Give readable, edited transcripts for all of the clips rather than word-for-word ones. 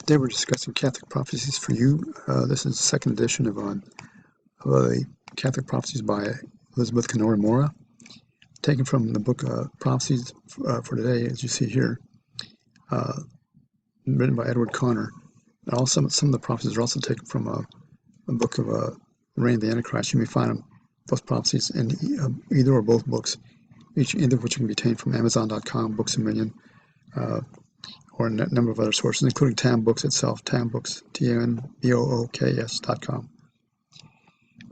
Today we're discussing Catholic Prophecies for You. This is the second edition of the Catholic Prophecies by Elizabeth Canori Mora, taken from the book Prophecies for Today, as you see here, written by Edward Connor. And also, some of the prophecies are also taken from a book of The Reign of the Antichrist. You may find those prophecies in either or both books, either of which can be obtained from Amazon.com, Books a Million, or a number of other sources, including Tam Books itself, Tam Books, TANBOOKS.com.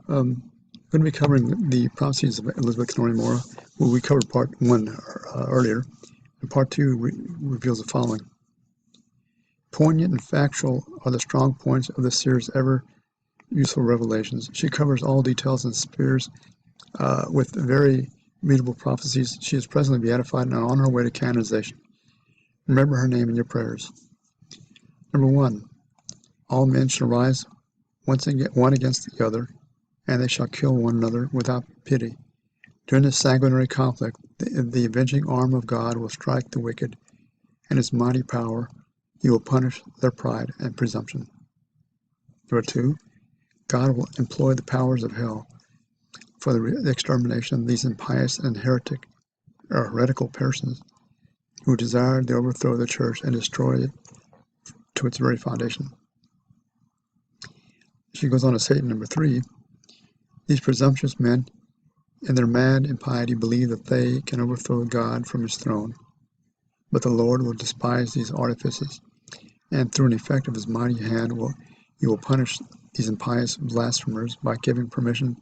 I'm going to be covering the prophecies of Elizabeth Canori Mora. Well, we covered part 1 earlier, and part 2 reveals the following. Poignant and factual are the strong points of the seer's ever useful revelations. She covers all details and spears with very readable prophecies. She is presently beatified and on her way to canonization. Remember her name in your prayers. Number 1, all men shall rise one against the other, and they shall kill one another without pity. During this sanguinary conflict, the avenging arm of God will strike the wicked, and his mighty power he will punish their pride and presumption. Number 2, God will employ the powers of hell for the extermination of these impious and heretical persons who desire to overthrow the church and destroy it to its very foundation. She goes on to say in number 3, these presumptuous men in their mad impiety believe that they can overthrow God from his throne, but the Lord will despise these artifices, and through an effect of his mighty hand he will punish these impious blasphemers by giving permission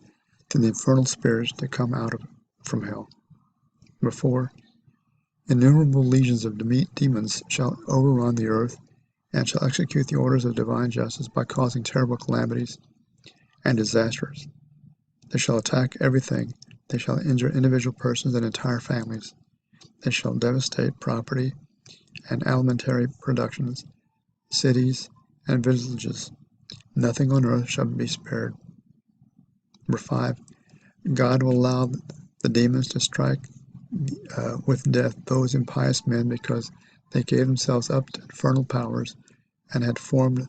to the infernal spirits to come out from hell. Number 4, innumerable legions of demons shall overrun the earth and shall execute the orders of divine justice by causing terrible calamities and disasters. They shall attack everything. They shall injure individual persons and entire families. They shall devastate property and alimentary productions, cities, and villages. Nothing on earth shall be spared. Number 5, God will allow the demons to strike with death those impious men because they gave themselves up to infernal powers and had formed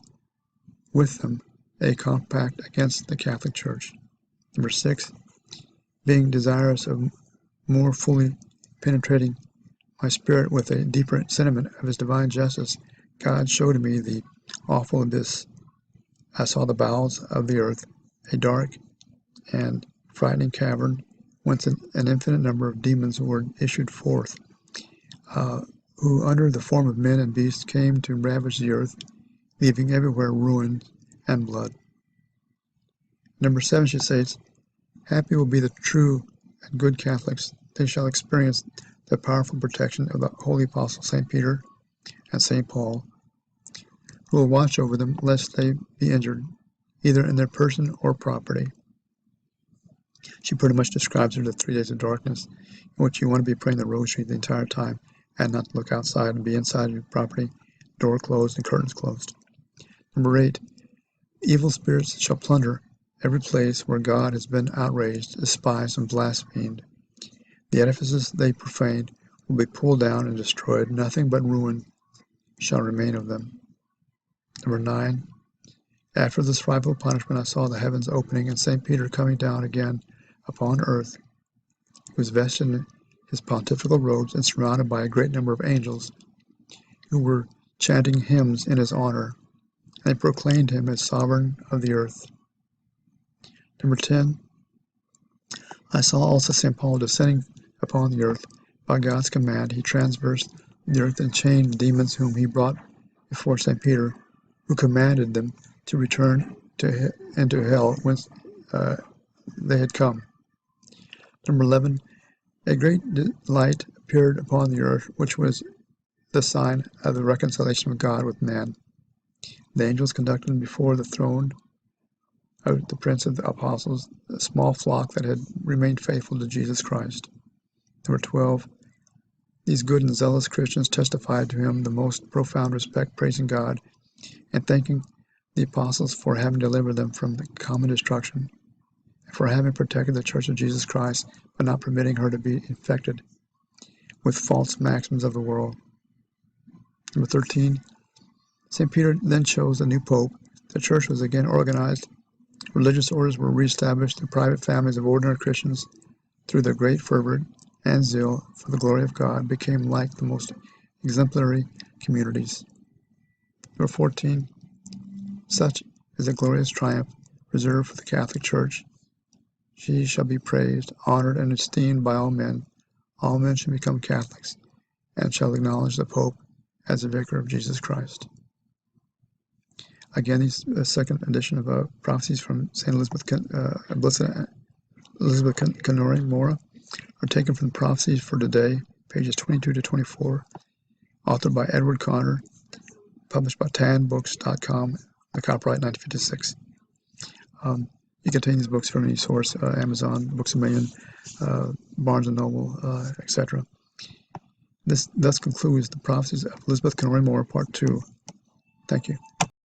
with them a compact against the Catholic Church. Number 6, being desirous of more fully penetrating my spirit with a deeper sentiment of his divine justice, God showed me the awful abyss. I saw the bowels of the earth, a dark and frightening cavern whence an infinite number of demons were issued forth, who under the form of men and beasts came to ravage the earth, leaving everywhere ruin and blood. Number 7, she says, happy will be the true and good Catholics. They shall experience the powerful protection of the holy apostles St. Peter and St. Paul, who will watch over them lest they be injured, either in their person or property. She pretty much describes her the 3 days of darkness, in which you want to be praying the rosary the entire time and not look outside and be inside your property, door closed and curtains closed. Number 8, evil spirits shall plunder every place where God has been outraged, despised, and blasphemed. The edifices they profaned will be pulled down and destroyed. Nothing but ruin shall remain of them. Number 9, after this frightful punishment I saw the heavens opening and St. Peter coming down again upon earth. He was vested in his pontifical robes and surrounded by a great number of angels who were chanting hymns in his honor, and they proclaimed him as sovereign of the earth. Number 10, I saw also St. Paul descending upon the earth. By God's command he traversed the earth and chained demons whom he brought before St. Peter, who commanded them to return into hell whence they had come. Number 11, a great light appeared upon the earth, which was the sign of the reconciliation of God with man. The angels conducted them before the throne of the Prince of the Apostles, a small flock that had remained faithful to Jesus Christ. Number 12, these good and zealous Christians testified to him the most profound respect, praising God and thanking the apostles for having delivered them from the common destruction, and for having protected the Church of Jesus Christ by not permitting her to be infected with false maxims of the world. Number 13, St. Peter then chose a new pope. The church was again organized. Religious orders were reestablished. The private families of ordinary Christians, through their great fervor and zeal for the glory of God, became like the most exemplary communities. Number 14. Such is a glorious triumph reserved for the Catholic Church. She shall be praised, honored, and esteemed by all men. All men shall become Catholics, and shall acknowledge the Pope as the vicar of Jesus Christ. Again, the second edition of Prophecies from St. Elizabeth Canori Mora are taken from Prophecies for Today, pages 22 to 24, authored by Edward Connor, published by tanbooks.com, the copyright 1956. You can obtain these books from any source, Amazon, Books A Million, Barnes & Noble, etc. This thus concludes the Prophecies of Elizabeth Canori Mora, Part 2. Thank you.